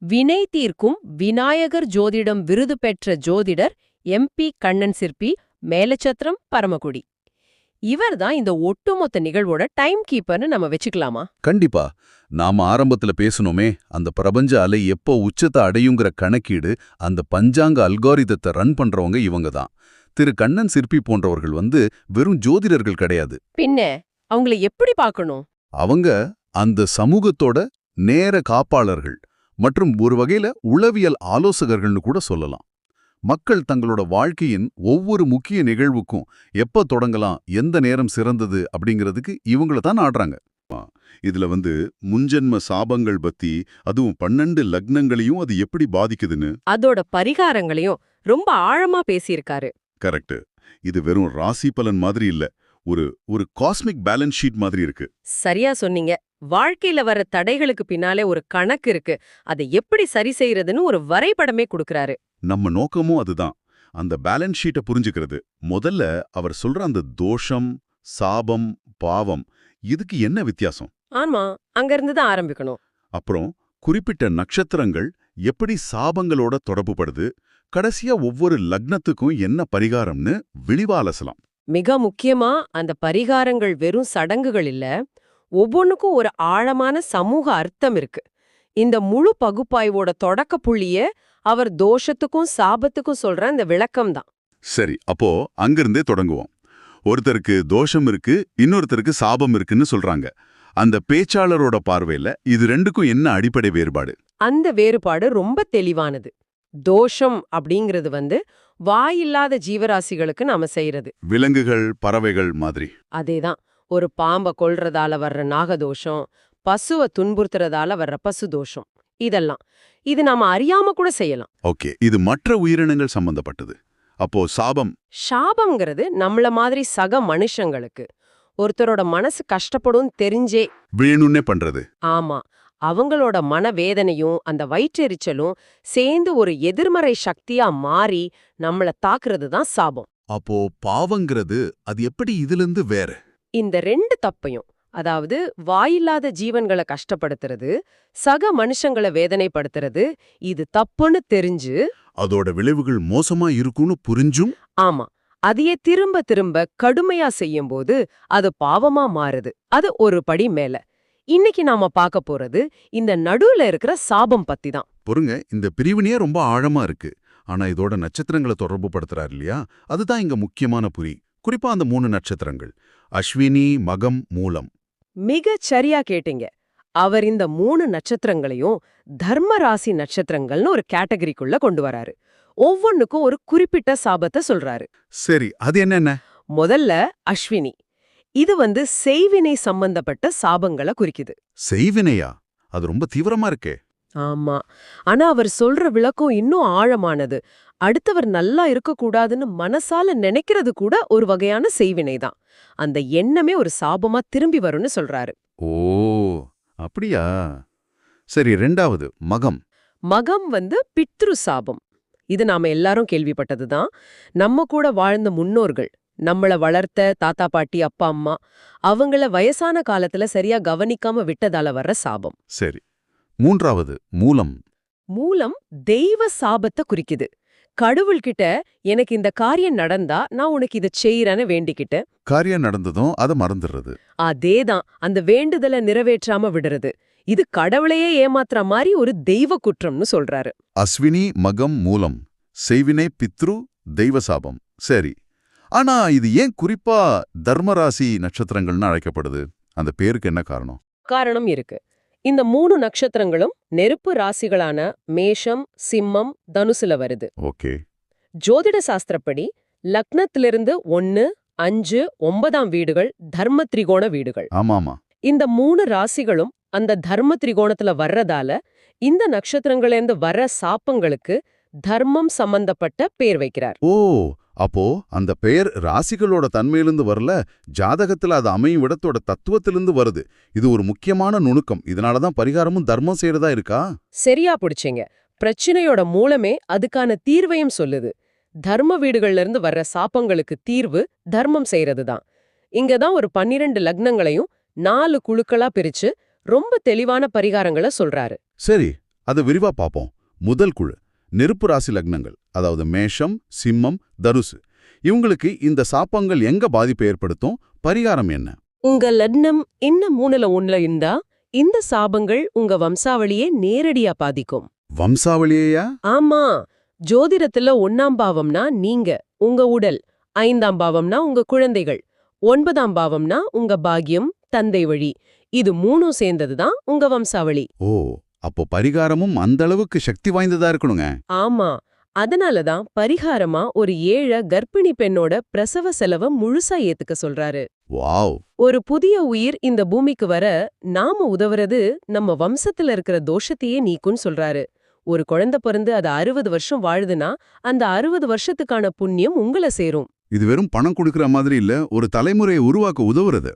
வினை தீர்க்கும் விநாயகர் ஜோதிடம் விருது பெற்ற ஜோதிடர் MP கண்ணன் சிற்பி, மேலச்சத்திரம், பரமக்குடி. இவர்தான் இந்த ஒட்டுமொத்த நிகழ்வோட டைம் கீப்பர்னு நம்ம வச்சுக்கலாமா? கண்டிப்பா. நாம ஆரம்பத்துல பேசணுமே, அந்த பிரபஞ்ச அலை எப்போ உச்சத்தை அடையுங்கிற கணக்கீடு, அந்த பஞ்சாங்க அல்காரிதத்தை ரன் பண்றவங்க இவங்க தான். திரு கண்ணன் சிற்பி போன்றவர்கள் வெறும் ஜோதிடர்கள் கிடையாது. பின்ன அவங்கள எப்படி பார்க்கணும்? அவங்க அந்த சமூகத்தோட நேர காப்பாளர்கள் மற்றும் ஒரு வகையில உளவியல் ஆலோசகர்கள்னு கூட சொல்லலாம். மக்கள் தங்களோட வாழ்க்கையின் ஒவ்வொரு முக்கிய நிகழ்வுக்கும் எப்ப தொடங்கலாம், எந்த நேரம் சிறந்தது அப்படிங்கிறதுக்கு இவங்கள தான் ஆடுறாங்க. இதுல முன்ஜென்ம சாபங்கள் பத்தி, அதுவும் 12 லக்னங்களையும் அது எப்படி பாதிக்குதுன்னு, அதோட பரிகாரங்களையும் ரொம்ப ஆழமா பேசியிருக்காரு. கரெக்ட். இது வெறும் ராசி பலன் மாதிரி இல்ல, ஒரு காஸ்மிக் பேலன்ஸ் ஷீட் மாதிரி இருக்கு. சரியா சொன்னீங்க. வாழ்க்கையில வர தடைகளுக்கு பின்னாலே ஒரு கணக்கு இருக்கு. அதை எப்படி சரி செய்யறதுன்னு ஒரு வரைபடமே கொடுக்கறாரு. நம்ம நோக்கமும் அதுதான், அந்த பேலன்ஸ் ஷீட்டை புரிஞ்சுக்கிறது. முதல்ல அவர் சொல்ற அந்த தோஷம், சாபம், பாவம், இதுக்கு என்ன வித்தியாசம்? ஆமா, அங்கிருந்து தான் ஆரம்பிக்கணும். அப்புறம் குறிப்பிட்ட நட்சத்திரங்கள் எப்படி சாபங்களோட தொடர்புபடுது, கடைசியா ஒவ்வொரு லக்னத்துக்கும் என்ன பரிகாரம்னு விளிவா அலசலாம். மிக முக்கியமா அந்த பரிகாரங்கள் வெறும் சடங்குகள் இல்ல, ஒவ்வொன்னுக்கும் ஒரு ஆழமான சமூக அர்த்தம் இருக்கு. இந்த முழு பகுப்பாய்வோட தொடக்க புள்ளிய அவர் தோஷத்துக்கும் சாபத்துக்கும் சொல்ற இந்த விளக்கம் தான். சரி, அப்போ அங்கிருந்தே தொடங்குவோம். ஒருத்தருக்கு தோஷம் இருக்கு, இன்னொருத்தருக்கு சாபம் இருக்குன்னு சொல்றாங்க. அந்த பேச்சாளரோட பார்வையில இது ரெண்டுக்கும் என்ன அடிப்படை வேறுபாடு? அந்த வேறுபாடு ரொம்ப தெளிவானது. தோஷம் அப்படிங்கிறது வாயில்லாத ஜீவராசிகளுக்கு நாம செய்யறது. விலங்குகள், பறவைகள் மாதிரி. அதேதான். ஒரு பாம்ப கொல்றதால வர்ற நாகதோஷம், பசுவை துன்புறுத்துறதால வர்ற பசு தோஷம், இதெல்லாம் இது நாம அறியாம கூட செய்யலாம். ஓகே, இது மற்ற உயிரினங்கள் சம்பந்தப்பட்டது. அப்போ சாபம்? சாபம்ங்கிறது நம்மள மாதிரி சக மனுஷங்களுக்கு ஒருத்தரோட மனசு கஷ்டப்படும் தெரிஞ்சே வேணும்னே பண்றது. ஆமா, அவங்களோட மனவேதனையும் அந்த வயிற்றெரிச்சலும் சேர்ந்து ஒரு எதிர்மறை சக்தியா மாறி நம்மள தாக்குறது தான் சாபம். அப்போ பாவங்கிறது அது எப்படி இதிலிருந்து வேற? இந்த ரெண்டு தப்பையும், அதாவது வாயில்லாத ஜீவன்களை கஷ்டப்படுத்துறது, சக மனுஷங்களை வேதனைப்படுத்துறது, இது தப்புன்னு தெரிஞ்சு அதோட விளைவுகள் மோசமா இருக்கும்னு புரிஞ்சும், ஆமா, அதையே திரும்ப திரும்ப கடுமையா செய்யும்போது அது பாவமா மாறுது. அது ஒரு படி மேல. இன்னைக்கு நாம பார்க்க போறது இந்த நடுவுல இருக்கிற சாபம் பத்தி தான். பொறுங்க, இந்த பிரிவினையே ரொம்ப ஆழமா இருக்கு. ஆனா இதோட நட்சத்திரங்களை தொடர்பு படுத்துறாரு இல்லையா, அதுதான் இங்க முக்கியமான புரி. குறிப்பா அந்த 3 நட்சத்திரங்கள், அஸ்வினி, மகம், மூலம். மிகச் சரியா கேட்டீங்க. அவர் இந்த 3 நட்சத்திரங்களையும் தர்ம ராசி நட்சத்திரங்கள்னு ஒரு கேட்டகரிக்குள்ள கொண்டு வராரு. ஒவ்வொன்னுக்கும் ஒரு குறிப்பிட்ட சாபத்தை சொல்றாரு. சரி, அது என்னென்ன? முதல்ல அஸ்வினி. இது செய்வினை சம்பந்தப்பட்ட சாபங்களை குறிக்குது. செய்வினையா? அது ரொம்ப தீவிரமா இருக்கே. ஆமா, ஆனா அவர் சொல்ற விளக்கம் இன்னும் ஆழமானது. அடுத்தவர் நல்லா இருக்கக்கூடாதுன்னு மனசால நினைக்கிறது கூட ஒரு வகையான செய்வினை தான். அந்த எண்ணமே ஒரு சாபமா திரும்பி வரும்னு சொல்றாரு. ஓ, அப்படியா? சரி, 2வது மகம். மகம் பித்ரு சாபம். இது நாம எல்லாரும் கேள்விப்பட்டதுதான். நம்ம கூட வாழ்ந்த முன்னோர்கள், நம்மள வளர்த்த தாத்தா பாட்டி, அப்பா அம்மா, அவங்கள வயசான காலத்துல சரியா கவனிக்காம விட்டதால வர்ற சாபம். சரி, 3வது மூலம். மூலம் தெய்வ சாபத்தை குறிக்குது. கடவுள்கிட்ட எனக்கு இந்த காரியம் நடந்தா நான் உனக்கு இதை செய்யறேன்னு வேண்டிக்கிட்டு காரியம் நடந்ததும் அதை மறந்துடுறது. அதேதான், அந்த வேண்டுதலை நிறைவேற்றாம விடுறது. இது கடவுளையே ஏமாத்துற மாதிரி ஒரு தெய்வ குற்றம்னு சொல்றாரு. அஸ்வினி, மகம், மூலம், செய்வினை, பித்ரு, தெய்வ சாபம். சரி, ஆனா இது ஏன் குறிப்பா தர்மராசி நட்சத்திரங்கள்னு அழைக்கப்படுது? அந்த பேருக்கு என்ன காரணம்? காரணம் இருக்கு. இந்த 3 நட்சத்திரங்களும் நெருப்பு ராசிகளான மேஷம், சிம்மம், தனுசுல வருது. ஓகே. ஜோதிட சாஸ்திரப்படி லக்னத்திலிருந்து 1, 5, 9ஆம் வீடுகள் தர்ம திரிகோண வீடுகள். ஆமாமா. இந்த 3 ராசிகளும் அந்த தர்ம திரிகோணத்துல வர்றதால இந்த நட்சத்திரங்களிலிருந்து வர்ற சாப்பங்களுக்கு தர்மம் சம்பந்தப்பட்ட பேர் வைக்கிறார். ஓ, அப்போ அந்த பெயர் ராசிகளோட தன்மையிலிருந்து வரல, ஜாதகத்துல அது அமையும் இடத்தோட தத்துவத்திலிருந்து வருது. இது ஒரு முக்கியமான நுணுக்கம். இதனாலதான் பரிகாரமும் தர்மம் செய்யறதா இருக்கா? சரியா புடிச்சீங்க. பிரச்சனையோட மூலமே அதுக்கான தீர்வையும் சொல்லுது. தர்ம வீடுகள்ல இருந்து வர்ற சாப்பங்களுக்கு தீர்வு தர்மம் செய்யறதுதான். இங்கதான் ஒரு 12 லக்னங்களையும் 4 குழுக்களா பிரிச்சு ரொம்ப தெளிவான பரிகாரங்களை சொல்றாரு. சரி, அதை விரிவா பார்ப்போம். முதல் குழு நெருப்பு ராசி லக்னங்கள், அதாவது மேஷம், சிம்மம், தனுசு. இவங்களுக்கு இந்த சாபங்கள் எங்க பாதிப்பை ஏற்படுத்தும்? பரிகாரம் என்ன? உங்க லக்னம் என்ன 3ல 1ல இருந்தா இந்த சாபங்கள் உங்க வம்சாவளியே நேரடியா பாதிக்கும். வம்சாவளியா? ஆமா, ஜோதிடத்துல 1ஆம் பாவம்னா நீங்க, உங்க உடல். 5ஆம் பாவம்னா உங்க குழந்தைகள். 9ஆம் பாவம்னா உங்க பாக்கியம், தந்தை வழி. இது 3ம் சேர்ந்ததுதான் உங்க வம்சாவளி. ஓ, அப்போ பரிகாரமும் அந்த அளவுக்கு சக்தி வாய்ந்ததா இருக்கணுங்க. ஆமா, அதனாலதான் பரிகாரமா ஒரு ஏழை கர்ப்பிணி பெண்ணோட பிரசவ செலவை முழுசா ஏத்துக்க சொல்றாரு. வாவ்! ஒரு புதிய உயிர் இந்த பூமிக்கு வர நாம உதவுறது நம்ம வம்சத்துல இருக்கிற தோஷத்தையே நீக்கும்னு சொல்றாரு. ஒரு குழந்தை பிறந்து அது 60 வருஷம் வாழுதுன்னா அந்த 60 வருஷத்துக்கான புண்ணியம் உங்களை சேரும். இது வெறும் பணம் கொடுக்கிற மாதிரி இல்ல, ஒரு தலைமுறையை உருவாக்க உதவுறது.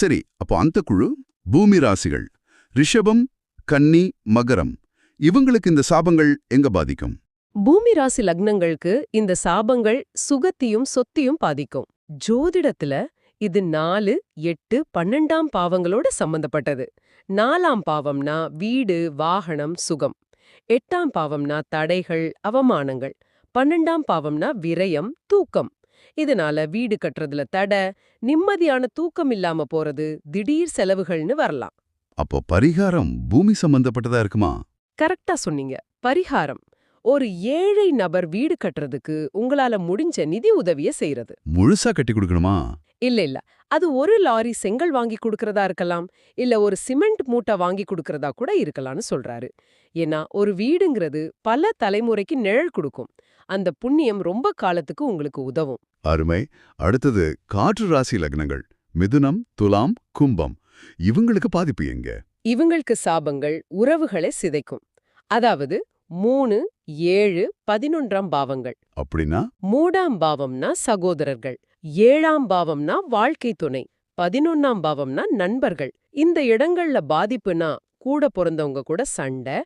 சரி, அப்போ அந்த குழு பூமி ராசிகள் ரிஷபம், கன்னி, மகரம். இவங்களுக்கு இந்த சாபங்கள் எங்க பாதிக்கும்? பூமி ராசி லக்னங்களுக்கு இந்த சாபங்கள் சுகத்தையும் சொத்தையும் பாதிக்கும். ஜோதிடத்துல இது 4, 8, 12ஆம் பாவங்களோட சம்பந்தப்பட்டது. 4ஆம் பாவம்னா வீடு, வாகனம், சுகம். 8ஆம் பாவம்னா தடைகள், அவமானங்கள். 12ஆம் பாவம்னா விரயம், தூக்கம். இதனால வீடு கட்டுறதுல தடை, நிம்மதியான தூக்கம் இல்லாம போறது, திடீர் செலவுகள்னு வரலாம். அப்போ பரிகாரம் பூமி சம்பந்தப்பட்டதா இருக்குமா? கரெக்டா சொன்னீங்க. பரிகாரம் ஒரு ஏழை நபர் வீடு கட்டுறதுக்கு உங்களால முடிஞ்ச நிதி உதவிய செய்யறது. முழுசா கட்டி கொடுக்கணுமா? இல்ல, அது ஒரு லாரி செங்கல் வாங்கி கொடுக்கறதா இருக்கலாம், இல்ல ஒரு சிமெண்ட் மூட்டை வாங்கி கொடுக்கறதா கூட இருக்கலாம்னு சொல்றாரு. ஏன்னா ஒரு வீடுங்கிறது பல தலைமுறைக்கு நிழல் கொடுக்கும். அந்த புண்ணியம் ரொம்ப காலத்துக்கு உங்களுக்கு உதவும். அருமை. அடுத்தது காற்று ராசி லக்னங்கள் மிதுனம், துலாம், கும்பம். இவங்களுக்கு பாதிப்பு எங்க? இவங்களுக்கு சாபங்கள் உறவுகளை சிதைக்கும். அதாவது 3, 7, 11ஆம் பாவங்கள். அப்படின்னா 3ஆம் பாவம்னா சகோதரர்கள், 7ஆம் பாவம்னா வாழ்க்கை துணை, 11ஆம் பாவம்னா நண்பர்கள். இந்த இடங்கள்ல பாதிப்புனா கூட பிறந்தவங்க கூட சண்டை,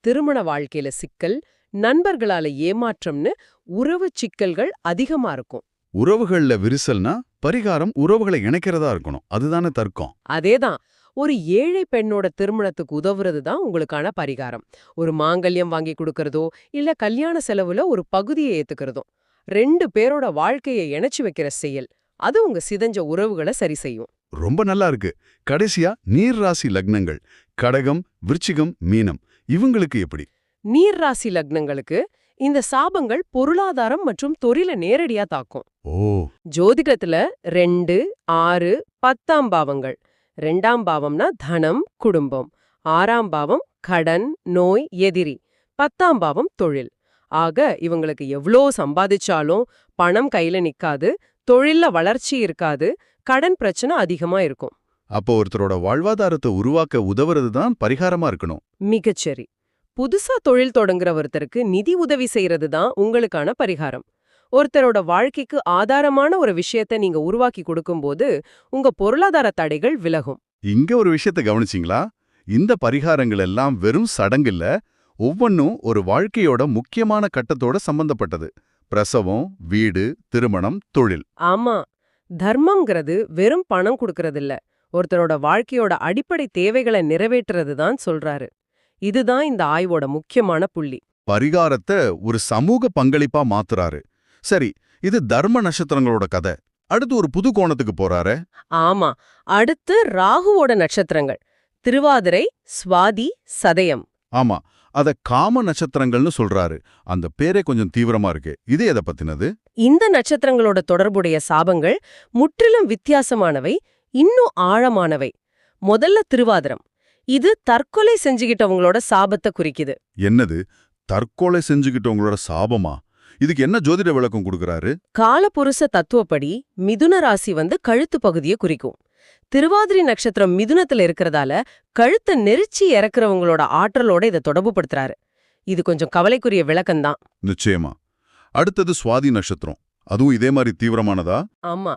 திருமண வாழ்க்கையில சிக்கல், நண்பர்களால ஏமாற்றம்னு உறவு சிக்கல்கள் அதிகமா இருக்கும். உறவுகள்ல விரிசல்னா பரிகாரம் உறவுகளை இணைக்கிறதா இருக்கணும். அதுதானே தர்க்கம். அதேதான். ஒரு ஏழை பெண்ணோட திருமணத்துக்கு உதவுறது தான் உங்களுக்கான பரிகாரம். ஒரு மாங்கல்யம் வாங்கி கொடுக்கறதோ இல்ல கல்யாண செலவுல ஒரு பகுதியை ஏத்துக்கிறதோ 2 பேரோட வாழ்க்கையை இணைச்சு வைக்கிற செயல். அது உங்க சிதைஞ்ச உறவுகளை சரி செய்யும். ரொம்ப நல்லா இருக்கு. கடைசியா நீர் ராசி லக்னங்கள் கடகம், விருச்சிகம், மீனம். இவங்களுக்கு எப்படி? நீர் ராசி லக்னங்களுக்கு இந்த சாபங்கள் பொருளாதாரம் மற்றும் தொழிலை நேரடியா தாக்கும். ஓ, ஜோதிடத்துல 2, 6, 10ஆம் பாவங்கள். 2ஆம் பாவம்னா தனம், குடும்பம். 6ஆம் பாவம் கடன், நோய், எதிரி. 10ஆம் பாவம் தொழில். ஆக இவங்களுக்கு எவ்ளோ சம்பாதிச்சாலும் பணம் கையில நிக்காது, தொழில்ல வளர்ச்சி இருக்காது, கடன் பிரச்சனை அதிகமா இருக்கும். அப்போ ஒருத்தரோட வாழ்வாதாரத்தை உருவாக்க உதவுறது தான் பரிகாரமா இருக்கணும். மிகச்சரி. புதுசா தொழில் தொடங்குற ஒருத்தருக்கு நிதி உதவி செய்யறது தான் உங்களுக்கான பரிகாரம். ஒருத்தரோட வாழ்க்கைக்கு ஆதாரமான ஒரு விஷயத்தை நீங்க உருவாக்கி கொடுக்கும்போது உங்க பொருளாதார தடைகள் விலகும். இங்க ஒரு விஷயத்தை கவனிச்சிங்களா? இந்த பரிகாரங்கள் எல்லாம் வெறும் சடங்கில்ல, ஒவ்வொன்னும் ஒரு வாழ்க்கையோட முக்கியமான கட்டத்தோட சம்பந்தப்பட்டது. பிரசவம், வீடு, திருமணம், தொழில். ஆமா, தர்மம்ங்கிறது வெறும் பணம் கொடுக்கறதில்ல, ஒருத்தரோட வாழ்க்கையோட அடிப்படை தேவைகளை நிறைவேற்றுறது தான் சொல்றாரு. இதுதான் இந்த ஆய்வோட முக்கியமான புள்ளி. பரிகாரத்தை ஒரு சமூக பங்களிப்பா மாத்துறாரு. சரி, இது தர்ம நட்சத்திரங்களோட கதை. அடுத்து ஒரு புது கோணத்துக்கு போறாரு. ஆமா, அடுத்து ராகுவோட நட்சத்திரங்கள் திருவாதிரை, சுவாதி, சதயம். ஆமா, அத காம நட்சத்திரங்கள்னு சொல்றாரு. அந்த பேரே கொஞ்சம் தீவிரமா இருக்கு. இது எதை பத்தினது? இந்த நட்சத்திரங்களோட தொடர்புடைய சாபங்கள் முற்றிலும் வித்தியாசமானவை, இன்னும் ஆழமானவை. முதல்ல திருவாதிரம். இது தற்கொலை செஞ்சுகிட்டவங்களோட சாபத்தை குறிக்குது. என்னது, தற்கொலை செஞ்சுக்கிட்டவங்களோட சாபமா? இதுக்கு என்ன ஜோதிட விளக்கம் கொடுக்கறாரு? காலபுருஷ தத்துவப்படி மிதுன ராசி கழுத்து பகுதியை குறிக்கும். திருவாதிரை நட்சத்திரம் மிதுனத்துல இருக்கிறதால கழுத்தை நெரிச்சி இறக்குறவங்களோட ஆற்றலோட இதை தொடர்பு படுத்துறாரு. இது கொஞ்சம் கவலைக்குரிய விளக்கம்தான். நிச்சயமா. அடுத்தது சுவாதி நட்சத்திரம். அதுவும் இதே மாதிரி தீவிரமானதா? ஆமா,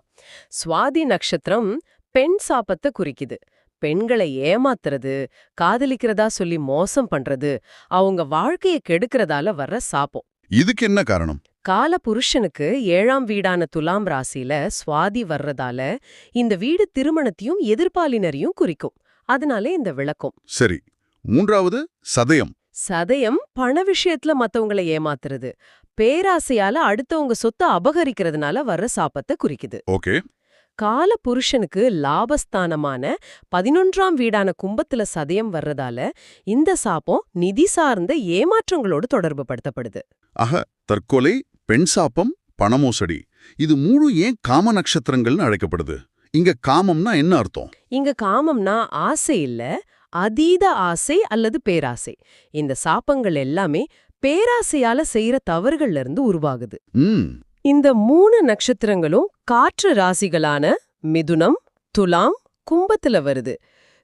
சுவாதி நட்சத்திரம் பெண் சாபத்தை குறிக்குது. பெண்களை ஏமாத்துறது, காதலிக்கிறதா சொல்லி மோசம் பண்றது, அவங்க வாழ்க்கையை கெடுக்கிறதால வர்ற சாபம். இதுக்கு என்ன காரணம்? கால புருஷனுக்கு 7ஆம் வீடான துலாம் ராசியில சுவாதி வர்றதால இந்த வீடு திருமணத்தையும் எதிர்பாலினரையும் குறிக்கும். அதனாலே இந்த விளக்கம். சரி, மூன்றாவது சதயம். சதயம் பண விஷயத்துல மத்தவங்கள ஏமாத்துறது, பேராசையால அடுத்தவங்க சொத்தை அபகரிக்கிறதுனால வர்ற சாபத்தை குறிக்குது. ஓகே. கால புருஷனுக்கு லாபஸ்தானமான 11ஆம் வீடான கும்பத்துல சதயம் வர்றதால இந்த சாபம் நிதி சார்ந்த ஏமாற்றங்களோடு தொடர்பு படுத்தப்படுது. ஆக தற்கொலை, பெண் சாபம், பணமோசடி இது மூணு ஏன் காம நட்சத்திரங்கள்னு அழைக்கப்படுது? இங்க காமம்னா என்ன அர்த்தம்? இங்க காமம்னா ஆசை இல்ல, அதீத ஆசை அல்லது பேராசை. இந்த சாபங்கள் எல்லாமே பேராசையால செய்யற தவறுகள்ல இருந்து உருவாகுது. ம் இந்த 3 நட்சத்திரங்களும் காற்று ராசிகளான மிதுனம், துலாம், கும்பத்துல வருது.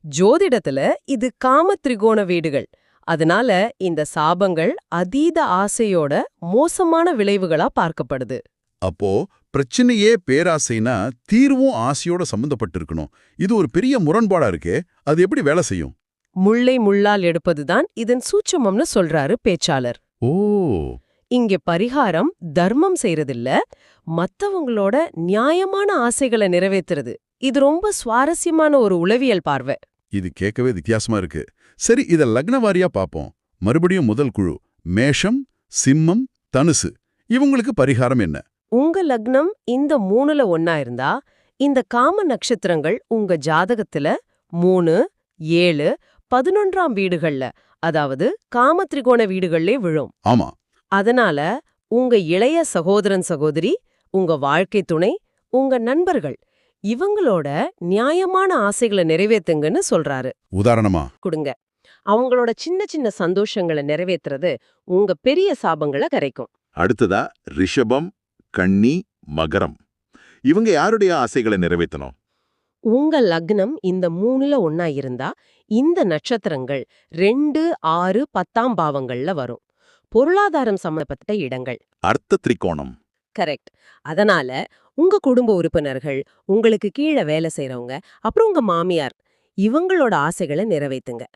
ஜோதிடத்துல இது காம திரிகோண வீடுகள். அதனால இந்த சாபங்கள் அதீத ஆசையோட மோசமான விளைவுகளா பார்க்கப்படுது. அப்போ பிரச்சனையே பேராசைனா தீர்வும் ஆசையோட சம்பந்தப்பட்டிருக்கணும். இது ஒரு பெரிய முரண்பாடா இருக்கே, அது எப்படி வேலை செய்யும்? முள்ளை முள்ளால் எடுப்பதுதான் இதன் சூட்சுமம்னு சொல்றாரு பேச்சாளர். ஓ, இங்க பரிகாரம் தர்மம் செய்யறதில்ல, மத்தவங்களோட நியாயமான ஆசைகளை நிறைவேத்துறது. இது ரொம்ப சுவாரஸ்யமான ஒரு உளவியல் பார்வை. இது கேட்கவே வித்தியாசமா இருக்கு. சரி, இத லக்ன வாரியா பாப்போம். மறுபடியும் முதல் குழு மேஷம், சிம்மம், தனுசு. இவங்களுக்கு பரிகாரம் என்ன? உங்க லக்னம் இந்த 3ல ஒன்னா இருந்தா இந்த காம நட்சத்திரங்கள் உங்க ஜாதகத்துல 3, 7, 11ஆம் வீடுகள்ல, அதாவது காம திரிகோண வீடுகள்லே விழும். ஆமா. அதனால உங்க இளைய சகோதரன் சகோதரி, உங்க வாழ்க்கை துணை, உங்க நண்பர்கள் இவங்களோட நியாயமான ஆசைகளை நிறைவேத்துங்கன்னு சொல்றாரு. உதாரணமா கொடுங்க. அவங்களோட சின்ன சின்ன சந்தோஷங்களை நிறைவேத்துறது உங்க பெரிய சாபங்களை கரைக்கும். அடுத்ததா ரிஷபம், கன்னி, மகரம். இவங்க யாருடைய ஆசைகளை நிறைவேற்றணும்? உங்க லக்னம் இந்த 3ல ஒன்னா இருந்தா இந்த நட்சத்திரங்கள் 2, 6, 10ஆம் பாவங்கள்ல வரும். பொருளாதாரம் சம்பந்தப்பட்ட இடங்கள். அர்த்த திரிகோணம். கரெக்ட். அதனால உங்க குடும்ப உறுப்பினர்கள், உங்களுக்கு கீழே வேலை செய்றவங்க, அப்புறம் உங்க மாமியார் இவங்களோட ஆசைகளை நிறைவேத்துங்க.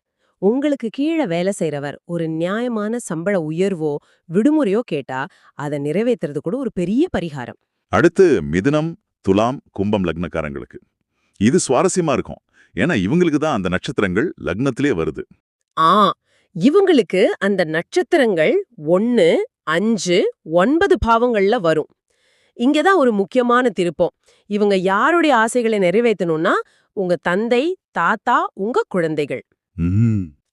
உங்களுக்கு கீழே வேலை செய்றவர் ஒரு நியாயமான சம்பள உயர்வோ விடுமுறையோ கேட்டா அதை நிறைவேத்துறது கூட ஒரு பெரிய பரிகாரம். அடுத்து மிதுனம், துலாம், கும்பம் லக்னக்காரங்களுக்கு. இது சுவாரஸ்யமா இருக்கும். ஏன்னா இவங்களுக்கு தான் அந்த நட்சத்திரங்கள் லக்னத்திலே வருது. இவங்களுக்கு அந்த நட்சத்திரங்கள் 1, 5, 9 பாவங்கள்ல வரும். இங்கதான் ஒரு முக்கியமான திருப்பம். இவங்க யாருடைய ஆசைகளை நிறைவேற்றணும்னா உங்க தந்தை, தாத்தா, உங்க குழந்தைகள்.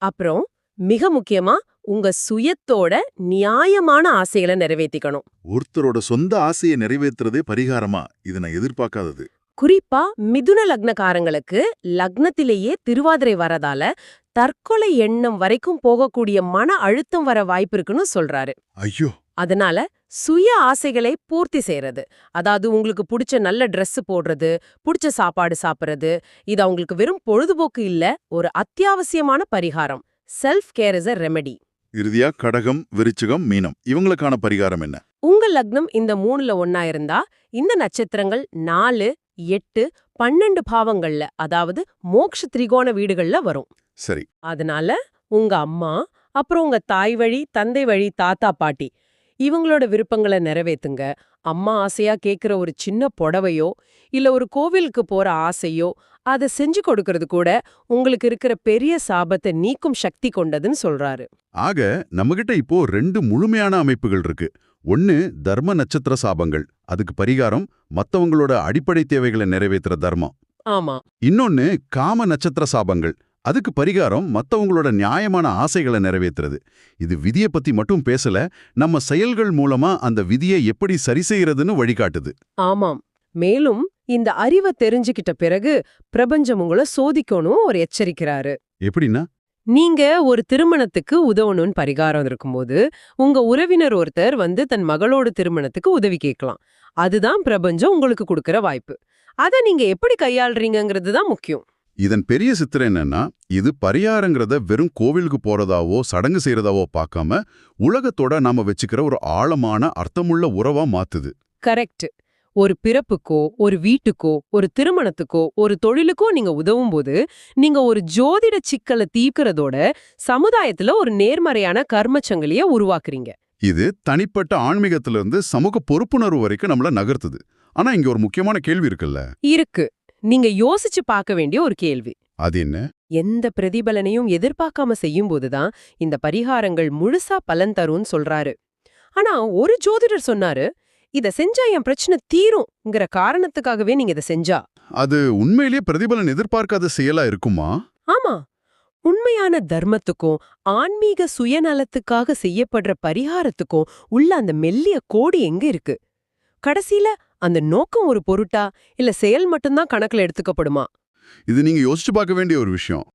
அப்புறம் மிக முக்கியமா உங்க சுயத்தோட நியாயமான ஆசைகளை நிறைவேற்றிக்கணும். ஒருத்தரோட சொந்த ஆசையை நிறைவேற்றுறதே பரிகாரமா? இது நான் எதிர்பார்க்காதது. குறிப்பா மிதுன லக்னக்காரங்களுக்கு லக்னத்திலேயே திருவாதிரை வரதால தற்கொலை எண்ணம் வரைக்கும் போகக்கூடிய மன அழுத்தம் வர வாய்ப்பு இருக்குன்னு சொல்றாரு. ஐயோ. அதனால சுய ஆசைகளை பூர்த்தி செய்யறது, அதாவது உங்களுக்கு பிடிச்ச நல்ல Dress போடுறது, பிடிச்ச சாப்பாடு சாப்பிடுறது, இது அவங்களுக்கு வெறும் பொழுதுபோக்கு இல்ல, ஒரு அத்தியாவசியமான பரிகாரம். Self care is a remedy. இறுதியா கடகம், விருச்சிகம், மீனம் இவங்களுக்கான பரிகாரம் என்ன? உங்க லக்னம் இந்த 3ல ஒன்னா இருந்தா இந்த நட்சத்திரங்கள் 4, 8, 12 பாவங்கள்ல, அதாவது மோக்ஷ திரிகோண வீடுகள்ல வரும். சரி. அதனால உங்க அம்மா, அப்புறம் உங்க தாய் வழி, தந்தை வழி, தாத்தா, பாட்டி இவங்களோட விருப்பங்களை நிறைவேத்துங்க. அம்மா ஆசையா கேக்குற ஒரு சின்ன புடவையோ இல்ல ஒரு கோவிலுக்கு போற ஆசையோ அதை செஞ்சு கொடுக்கறது கூட உங்களுக்கு இருக்கிற பெரிய சாபத்தை நீக்கும் சக்தி கொண்டதுன்னு சொல்றாரு. ஆக நம்மகிட்ட இப்போ 2 முழுமையான அமைப்புகள் இருக்கு. ஒன்னு தர்ம நட்சத்திர சாபங்கள், அதுக்கு பரிகாரம் மத்தவங்களோட அடிப்படை தேவைகளை நிறைவேற்றுற தர்மம். ஆமா. இன்னொன்னு காம நட்சத்திர சாபங்கள், அதுக்கு பரிகாரம் மத்தவங்களோட நியாயமான ஆசைகளை நிறைவேற்றுறது. இது விதியை பத்தி மட்டும் பேசல, நம்ம செயல்கள் மூலமா அந்த விதியை எப்படி சரி செய்யறதுன்னு வழிகாட்டுது. ஆமாம். மேலும் இந்த அறிவை தெரிஞ்சுக்கிட்ட பிறகு பிரபஞ்சம் உங்களை சோதிக்கணும் ஒரு எச்சரிக்கிறாரு. எப்படின்னா, நீங்க ஒரு திருமணத்துக்கு உதவணும்னு பரிகாரம் இருக்கும்போது உங்க உறவினர் ஒருத்தர் வந்து தன் மகளோட திருமணத்துக்கு உதவி கேட்கலாம். அதுதான் பிரபஞ்சம் உங்களுக்கு கொடுக்கற வாய்ப்பு. அதை நீங்க எப்படி கையாளுறீங்கிறது தான் முக்கியம். இதன் பெரிய சித்திரம் என்னன்னா, இது பரிகாரங்கிறத வெறும் கோவிலுக்கு போறதாவோ சடங்கு செய்யறதாவோ பார்க்காம உலகத்தோட நாம வச்சுக்கிற ஒரு ஆழமான அர்த்தமுள்ள உறவா மாத்துது. கரெக்ட். ஒரு பிறப்புக்கோ, ஒரு வீட்டுக்கோ, ஒரு திருமணத்துக்கோ, ஒரு தொழிலுக்கோ நீங்க உதவும் போது நீங்க ஒரு ஜோதிட சிக்கலை தீர்க்கறதோட சமுதாயத்துல ஒரு நேர்மறையான கர்மச்சங்கிலிய உருவாக்குறீங்க. இது தனிப்பட்ட ஆன்மீகத்திலிருந்து சமூக பொறுப்புணர்வு வரைக்கும் நம்மள நகர்த்துது. ஆனா இங்க ஒரு முக்கியமான கேள்வி இருக்குல்ல. இருக்கு. நீங்க யோசிச்சு பார்க்க வேண்டிய ஒரு கேள்வி. அது என்ன? எந்த பிரதிபலனையும் எதிர்பார்க்காம செய்யும்போதுதான் இந்த பரிகாரங்கள் முழுசா பலன் தரும்னு சொல்றாரு. ஆனா ஒரு ஜோதிடர் சொன்னாரு, இத செஞ்சா என் பிரச்சனை தீரும்ங்கிற காரணத்துக்காகவே நீங்க இத செஞ்சா. அது உண்மையிலேயே பிரதிபலன் எதிர்பார்க்காத செயலா இருக்குமா? ஆமா, உண்மையான தர்மத்துக்கும் ஆன்மீக சுயநலத்துக்காக செய்யப்படுற பரிகாரத்துக்கும் உள்ள அந்த மெல்லிய கோடு எங்க இருக்கு? கடைசியில அந்த நோக்கம் ஒரு பொருட்டா இல்ல செயல் மட்டும்தான் கணக்குல எடுத்துக்கப்படுமா? இது நீங்க யோசிச்சு பார்க்க வேண்டிய ஒரு விஷயம்.